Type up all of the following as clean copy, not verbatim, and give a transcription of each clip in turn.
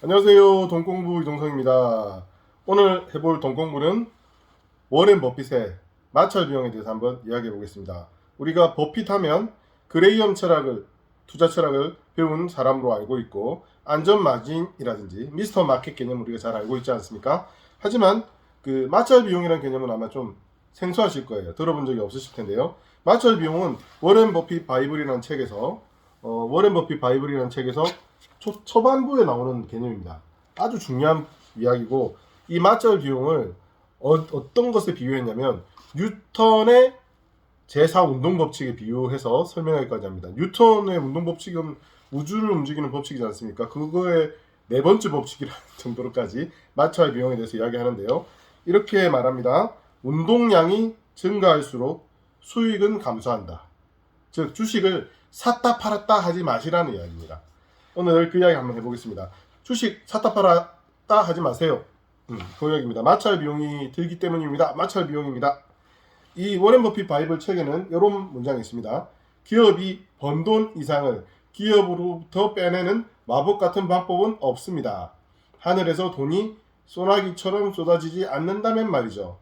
안녕하세요. 돈공부 이동성입니다. 오늘 해볼 돈공부는 워렌 버핏의 마찰 비용에 대해서 한번 이야기해 보겠습니다. 우리가 버핏 하면 그레이엄 철학을, 투자 철학을 배운 사람으로 알고 있고, 안전 마진이라든지 미스터 마켓 개념을 우리가 잘 알고 있지 않습니까? 하지만 그 마찰 비용이라는 개념은 아마 좀 생소하실 거예요. 들어본 적이 없으실 텐데요. 마찰 비용은 워렌 버핏 바이블이라는 책에서 초반부에 나오는 개념입니다. 아주 중요한 이야기고, 이 마찰 비용을 어떤 것에 비유했냐면 뉴턴의 제4운동 법칙에 비유해서 설명하기까지 합니다. 뉴턴의 운동 법칙은 우주를 움직이는 법칙이지 않습니까? 그거의 네 번째 법칙이라는 정도로까지 마찰 비용에 대해서 이야기하는데요. 이렇게 말합니다. 운동량이 증가할수록 수익은 감소한다. 즉 주식을 샀다 팔았다 하지 마시라는 이야기입니다. 오늘 그 이야기 한번 해보겠습니다. 주식 샀다 팔았다 하지 마세요. 그 이야기입니다. 마찰 비용이 들기 때문입니다. 마찰 비용입니다. 이 워렌 버핏 바이블 책에는 이런 문장이 있습니다. 기업이 번 돈 이상을 기업으로부터 빼내는 마법 같은 방법은 없습니다. 하늘에서 돈이 소나기처럼 쏟아지지 않는다면 말이죠.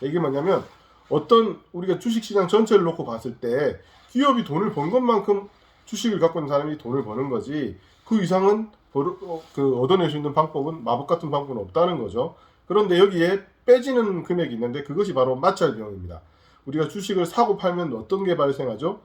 이게 뭐냐면 어떤 우리가 주식시장 전체를 놓고 봤을 때 기업이 돈을 번 것만큼 주식을 갖고 있는 사람이 돈을 버는 거지 그 이상은 얻어낼 수 있는 방법은 마법 같은 방법은 없다는 거죠. 그런데 여기에 빼지는 금액이 있는데 그것이 바로 마찰 비용입니다. 우리가 주식을 사고 팔면 어떤 게 발생하죠?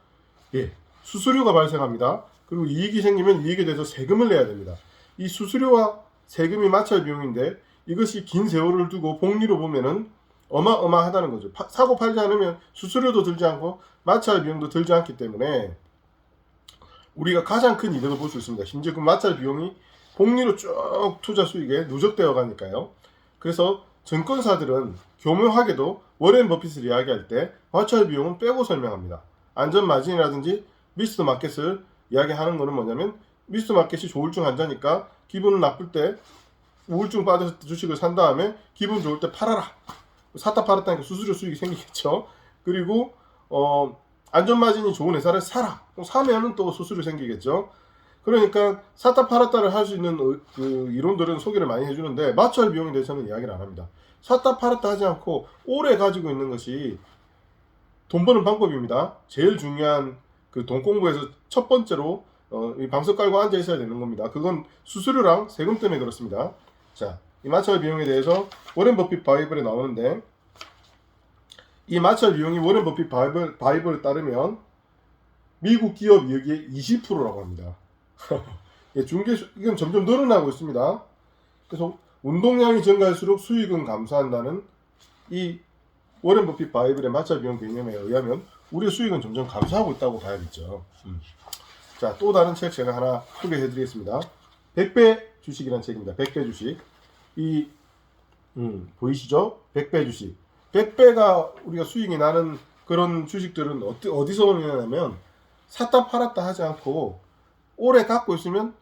예, 수수료가 발생합니다. 그리고 이익이 생기면 이익에 대해서 세금을 내야 됩니다. 이 수수료와 세금이 마찰 비용인데 이것이 긴 세월을 두고 복리로 보면은 어마어마하다는 거죠. 사고 팔지 않으면 수수료도 들지 않고 마찰 비용도 들지 않기 때문에 우리가 가장 큰 이득을 볼 수 있습니다. 심지어 그 마찰 비용이 복리로 쭉 투자 수익에 누적되어 가니까요. 그래서 증권사들은 교묘하게도 워렌 버핏을 이야기할 때 마찰 비용은 빼고 설명합니다. 안전 마진이라든지 미스터 마켓을 이야기하는 것은 뭐냐면 미스터 마켓이 조울증 환자니까 기분 나쁠 때 우울증 빠져서 주식을 산 다음에 기분 좋을 때 팔아라. 샀다 팔았다니까 수수료 수익이 생기겠죠. 그리고 안전마진이 좋은 회사를 사라. 사면은 또 수수료 생기겠죠. 그러니까 샀다 팔았다를 할 수 있는 그 이론들은 소개를 많이 해주는데 마찰 비용에 대해서는 이야기를 안 합니다. 샀다 팔았다 하지 않고 오래 가지고 있는 것이 돈 버는 방법입니다. 제일 중요한 그 돈 공부에서 첫 번째로 이 방석 깔고 앉아 있어야 되는 겁니다. 그건 수수료랑 세금 때문에 그렇습니다. 자, 이 마찰 비용에 대해서 워렌 버핏 바이블에 나오는데 이 마찰 비용이 워렌 버핏 바이블에 따르면 미국 기업 이익의 20%라고 합니다. 예, 이건 점점 늘어나고 있습니다. 그래서 운동량이 증가할수록 수익은 감소한다는 이 워렌 버핏 바이블의 마찰 비용 개념에 의하면 우리의 수익은 점점 감소하고 있다고 봐야겠죠. 자, 또 다른 책 제가 하나 소개해 드리겠습니다. 100배 주식이라는 책입니다. 100배 주식. 보이시죠? 100배 주식. 100배가 우리가 수익이 나는 그런 주식들은 어디서 오냐면 샀다 팔았다 하지 않고 오래 갖고 있으면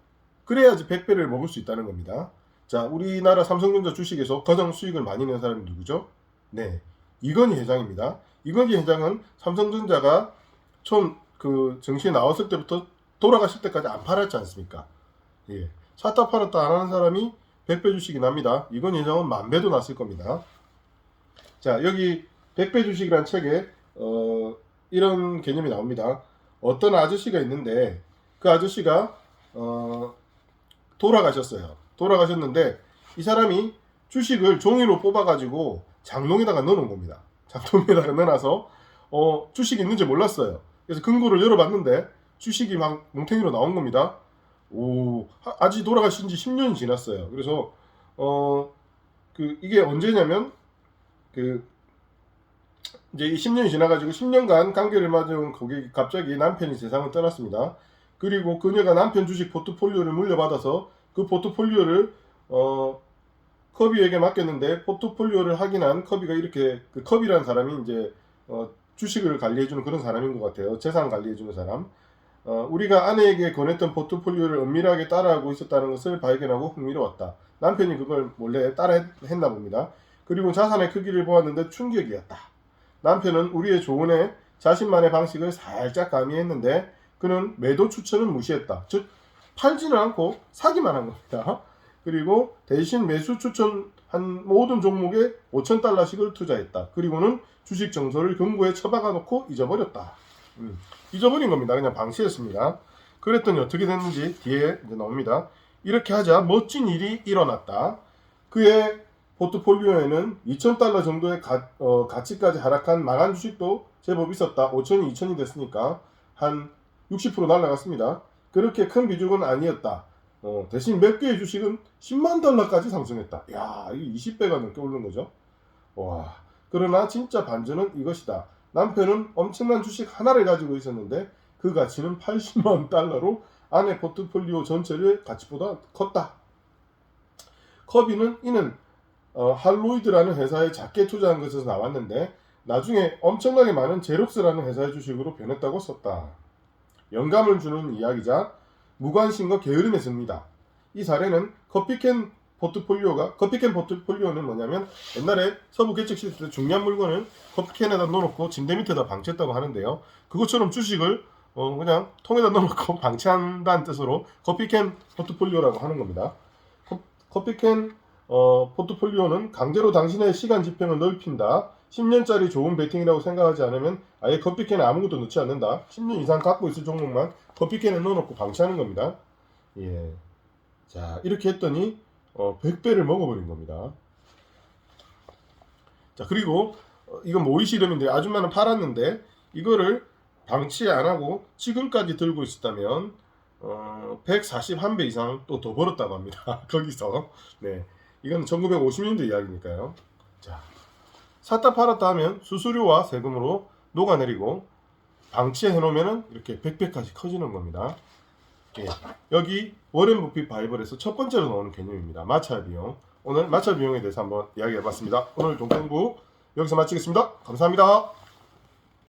그래야지 100배를 먹을 수 있다는 겁니다. 자, 우리나라 삼성전자 주식에서 가장 수익을 많이 낸 사람이 누구죠? 네, 이건희 회장입니다. 이건희 회장은 삼성전자가 처음 그 정시에 나왔을 때부터 돌아가실 때까지 안 팔았지 않습니까? 예, 샀다 팔았다 안 하는 사람이 100배 주식이 납니다. 이건희 회장은 10,000배도 났을 겁니다. 자, 여기 100배 주식이라는 책에 이런 개념이 나옵니다. 어떤 아저씨가 있는데 그 아저씨가 돌아가셨어요. 돌아가셨는데 이 사람이 주식을 종이로 뽑아가지고 장롱에다가 넣어놓은 겁니다. 장롱에다가 넣어놔서 주식이 있는지 몰랐어요. 그래서 금고를 열어봤는데 주식이 막 뭉탱이로 나온 겁니다. 아직 돌아가신 지 10년이 지났어요. 그래서 이게 언제냐면 이제 이 10년이 지나가지고 10년간 관계를 맺은 고객이 갑자기 남편이 세상을 떠났습니다. 그리고 그녀가 남편 주식 포트폴리오를 물려받아서 그 포트폴리오를 커비에게 맡겼는데 포트폴리오를 확인한 커비가 이렇게 그 커비라는 사람이 이제 주식을 관리해주는 그런 사람인 것 같아요. 재산 관리해주는 사람. 우리가 아내에게 권했던 포트폴리오를 은밀하게 따라하고 있었다는 것을 발견하고 흥미로웠다. 남편이 그걸 몰래 따라 했나 봅니다. 그리고 자산의 크기를 보았는데 충격이었다. 남편은 우리의 조언에 자신만의 방식을 살짝 가미했는데 그는 매도 추천은 무시했다. 즉 팔지는 않고 사기만 한 겁니다. 그리고 대신 매수 추천한 모든 종목에 5,000달러씩을 투자했다. 그리고는 주식 정보를 금고에 처박아 놓고 잊어버렸다. 잊어버린 겁니다. 그냥 방치했습니다. 그랬더니 어떻게 됐는지 뒤에 이제 나옵니다. 이렇게 하자 멋진 일이 일어났다. 그의 포트폴리오에는 2,000달러 정도의 가치까지 하락한 망한 주식도 제법 있었다. 5,000이 2,000이 됐으니까 한 60% 날라갔습니다. 그렇게 큰 비중은 아니었다. 대신 몇 개의 주식은 10만 달러까지 상승했다. 야, 이게 20배가 넘게 오른 거죠. 와. 그러나 진짜 반전은 이것이다. 남편은 엄청난 주식 하나를 가지고 있었는데 그 가치는 80만 달러로 아내 포트폴리오 전체의 가치보다 컸다. 커비는 이는 할로이드라는 회사에 작게 투자한 것에서 나왔는데 나중에 엄청나게 많은 제록스라는 회사의 주식으로 변했다고 썼다. 영감을 주는 이야기자 무관심과 게으름의 습니다. 이 사례는 커피캔 포트폴리오는 뭐냐면 옛날에 서부 개척 시대 때 중요한 물건을 커피캔에다 넣어놓고 침대 밑에다 방치했다고 하는데요. 그것처럼 주식을 그냥 통에다 넣어놓고 방치한다는 뜻으로 커피캔 포트폴리오라고 하는 겁니다. 커피캔 포트폴리오는 강제로 당신의 시간 지평을 넓힌다. 10년짜리 좋은 베팅이라고 생각하지 않으면 아예 커피캔에 아무것도 넣지 않는다. 10년 이상 갖고 있을 종목만 커피캔에 넣어놓고 방치하는 겁니다. 예. 자, 이렇게 했더니 100배를 먹어버린 겁니다. 자, 그리고 이건 모이시 이름인데 아줌마는 팔았는데 이거를 방치 안 하고 지금까지 들고 있었다면 141배 이상 또 더 벌었다고 합니다. 거기서. 네. 이건 1950년대 이야기니까요. 자, 샀다 팔았다 하면 수수료와 세금으로 녹아내리고 방치해 놓으면 이렇게 100배까지 커지는 겁니다. 예. 여기 워렌 버핏 바이블에서 첫 번째로 나오는 개념입니다. 마찰 비용. 오늘 마찰 비용에 대해서 한번 이야기해 봤습니다. 오늘 동공부 여기서 마치겠습니다. 감사합니다.